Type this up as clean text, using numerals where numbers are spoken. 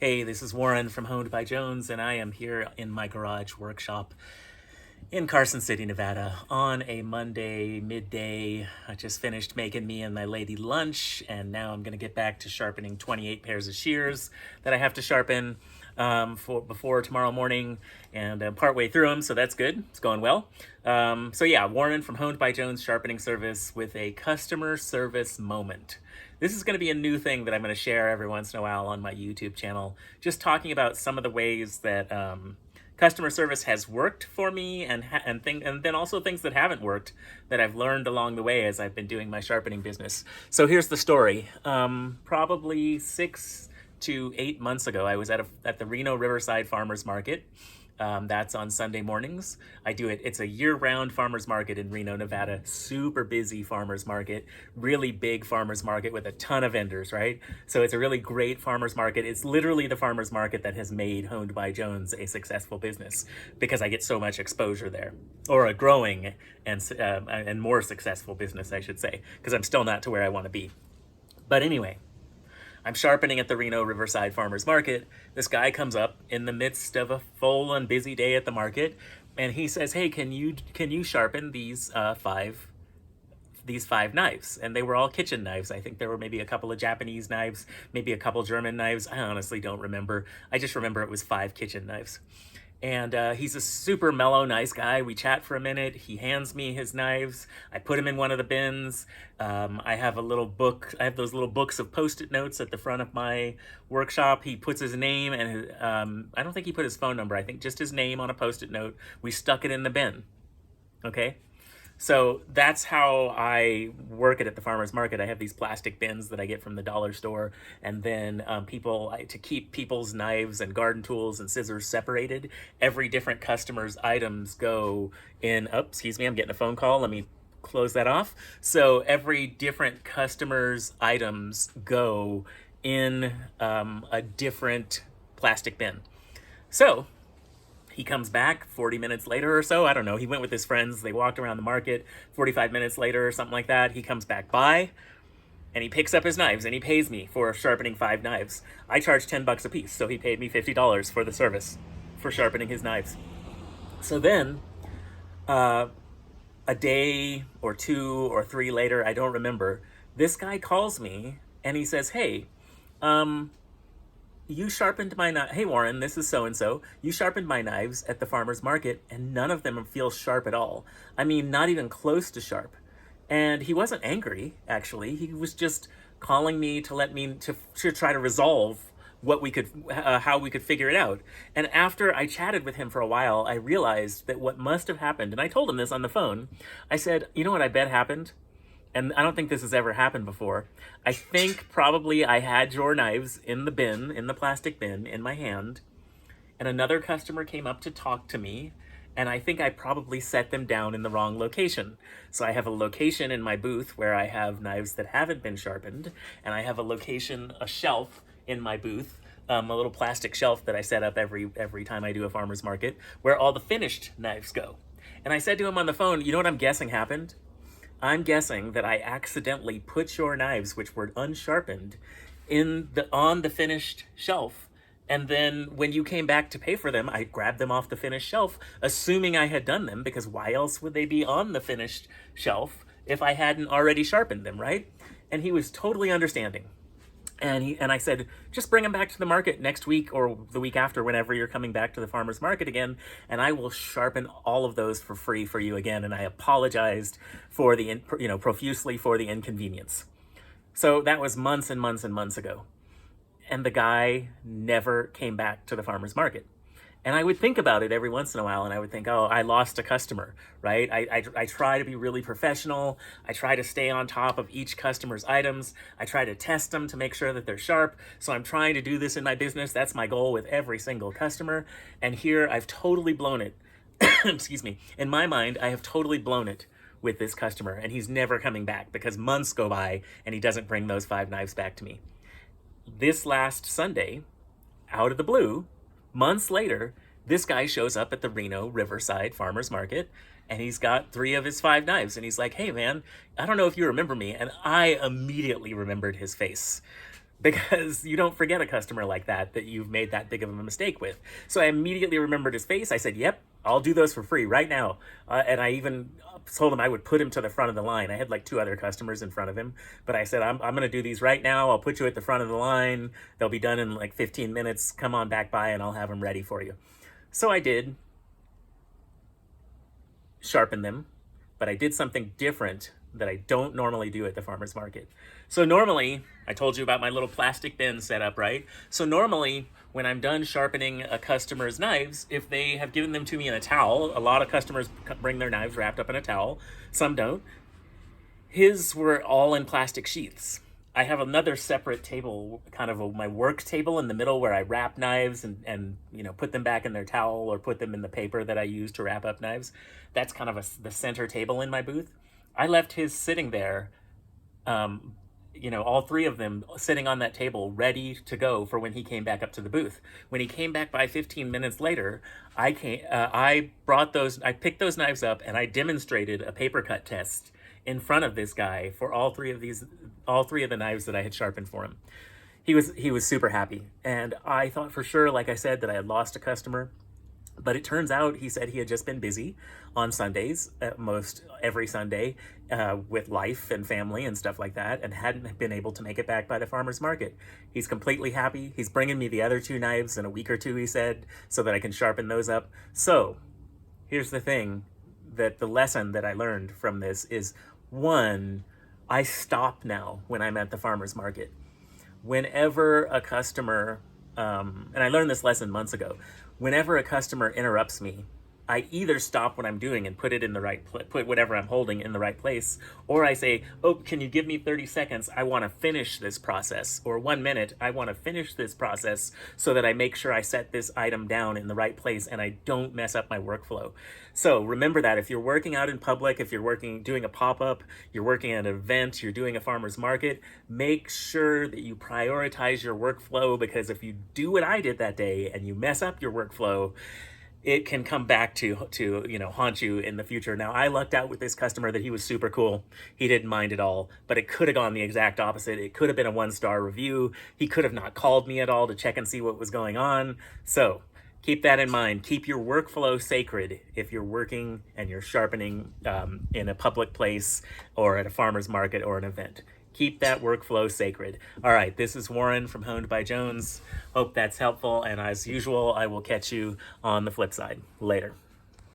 Hey, this is Warren from Honed by Jones, and I am here in my garage workshop in Carson City, Nevada on a Monday midday. I just finished making me and my lady lunch, and now I'm going to get back to sharpening 28 pairs of shears that I have to sharpen for before tomorrow morning, and I'm partway through them, so that's good. It's going well. So yeah, Warren from Honed by Jones Sharpening Service with a customer service moment. This is going to be a new thing that I'm going to share every once in a while on my YouTube channel, just talking about some of the ways that customer service has worked for me, and then also things that haven't worked that I've learned along the way as I've been doing my sharpening business. So here's the story. Probably 6 to 8 months ago, I was at the Reno Riverside Farmers Market. That's on Sunday mornings. I do it. It's a year-round farmers market in Reno, Nevada. Super busy farmers market, really big farmers market with a ton of vendors, right? So it's a really great farmers market. It's literally the farmers market that has made Honed by Jones a successful business because I get so much exposure there, or a growing and more successful business, I should say, because I'm still not to where I want to be. But anyway, I'm sharpening at the Reno Riverside Farmers Market. This guy comes up in the midst of a full and busy day at the market, and he says, "Hey, can you sharpen these five knives?" And they were all kitchen knives. I think there were maybe a couple of Japanese knives, maybe a couple German knives. I honestly don't remember. I just remember it was 5 kitchen knives. And he's a super mellow, nice guy. We chat for a minute. He hands me his knives. I put him in one of the bins. I have a little book. I have those little books of Post-it notes at the front of my workshop. He puts his name and I don't think he put his phone number. I think just his name on a Post-it note. We stuck it in the bin. Okay. So that's how I work it at the farmer's market. I have these plastic bins that I get from the dollar store, and then to keep people's knives and garden tools and scissors separated, every different customer's items go in, oh, excuse me, I'm getting a phone call. Let me close that off. So every different customer's items go in a different plastic bin. So he comes back 40 minutes later or so. I don't know. He went with his friends. They walked around the market. 45 minutes later or something like that, he comes back by and he picks up his knives and he pays me for sharpening 5 knives. I charge $10 a piece, so he paid me $50 for the service for sharpening his knives. So then, a day or 2 or 3 later, I don't remember, this guy calls me and he says, "Hey, you sharpened my knife. Hey, Warren, this is so-and-so. You sharpened my knives at the farmer's market, and none of them feel sharp at all. I mean, not even close to sharp." And he wasn't angry, actually. He was just calling me to let me to try to resolve what we could how we could figure it out. And after I chatted with him for a while, I realized that what must have happened, and I told him this on the phone. I said, "You know what I bet happened? And I don't think this has ever happened before. I think probably I had your knives in the bin, in the plastic bin, in my hand, and another customer came up to talk to me, and I think I probably set them down in the wrong location. So I have a location in my booth where I have knives that haven't been sharpened, and I have a location, a shelf in my booth, a little plastic shelf that I set up every time I do a farmer's market, where all the finished knives go." And I said to him on the phone, "You know what I'm guessing happened? I'm guessing that I accidentally put your knives, which were unsharpened, on the finished shelf. And then when you came back to pay for them, I grabbed them off the finished shelf, assuming I had done them, because why else would they be on the finished shelf if I hadn't already sharpened them, right?" And he was totally understanding. And I said, "Just bring them back to the market next week or the week after, whenever you're coming back to the farmer's market again, and I will sharpen all of those for free for you again." And I apologized for profusely for the inconvenience. So that was months and months and months ago. And the guy never came back to the farmer's market. And I would think about it every once in a while, and I would think, oh, I lost a customer, right? I try to be really professional. I try to stay on top of each customer's items. I try to test them to make sure that they're sharp. So I'm trying to do this in my business. That's my goal with every single customer. And here I've totally blown it. Excuse me. In my mind, I have totally blown it with this customer, and he's never coming back because months go by and he doesn't bring those 5 knives back to me. This last Sunday, out of the blue, months later, this guy shows up at the Reno Riverside Farmers Market, and he's got 3 of his 5 knives, and he's like, "Hey man, I don't know if you remember me." And I immediately remembered his face. because you don't forget a customer like that you've made that big of a mistake with. So I immediately remembered his face. I said, "Yep, I'll do those for free right now." And I even told him I would put him to the front of the line. I had like two other customers in front of him, but I said, I'm going to do these right now. I'll put you at the front of the line. They'll be done in like 15 minutes. Come on back by and I'll have them ready for you. So I did sharpen them, but I did something different that I don't normally do at the farmer's market. So normally, I told you about my little plastic bin setup, right? So normally, when I'm done sharpening a customer's knives, if they have given them to me in a towel, a lot of customers bring their knives wrapped up in a towel, some don't. His were all in plastic sheaths. I have another separate table, kind of my work table in the middle where I wrap knives and put them back in their towel or put them in the paper that I use to wrap up knives. That's kind of the center table in my booth. I left his sitting there, all three of them sitting on that table, ready to go for when he came back up to the booth. When he came back by 15 minutes later, I picked those knives up and I demonstrated a paper cut test in front of this guy for all three of the knives that I had sharpened for him. He was super happy, and I thought for sure, like I said, that I had lost a customer. But it turns out he said he had just been busy on Sundays, most every Sunday, with life and family and stuff like that, and hadn't been able to make it back by the farmer's market. He's completely happy. He's bringing me the other two knives in a week or two, he said, so that I can sharpen those up. So here's the thing, that the lesson that I learned from this is, one, I stop now when I'm at the farmer's market. Whenever a customer, and I learned this lesson months ago, whenever a customer interrupts me, I either stop what I'm doing and put it in the right put whatever I'm holding in the right place, or I say, "Oh, can you give me 30 seconds? I want to finish this process," or 1 minute, "I want to finish this process," so that I make sure I set this item down in the right place and I don't mess up my workflow. So remember that if you're working out in public, if you're doing a pop-up, you're working at an event, you're doing a farmer's market, make sure that you prioritize your workflow, because if you do what I did that day and you mess up your workflow, it can come back to haunt you in the future. Now, I lucked out with this customer that he was super cool. He didn't mind at all, but it could have gone the exact opposite. It could have been a 1-star review. He could have not called me at all to check and see what was going on. So keep that in mind. Keep your workflow sacred if you're working and you're sharpening in a public place or at a farmer's market or an event. Keep that workflow sacred. All right, this is Warren from Honed by Jones. Hope that's helpful, and as usual, I will catch you on the flip side. Later.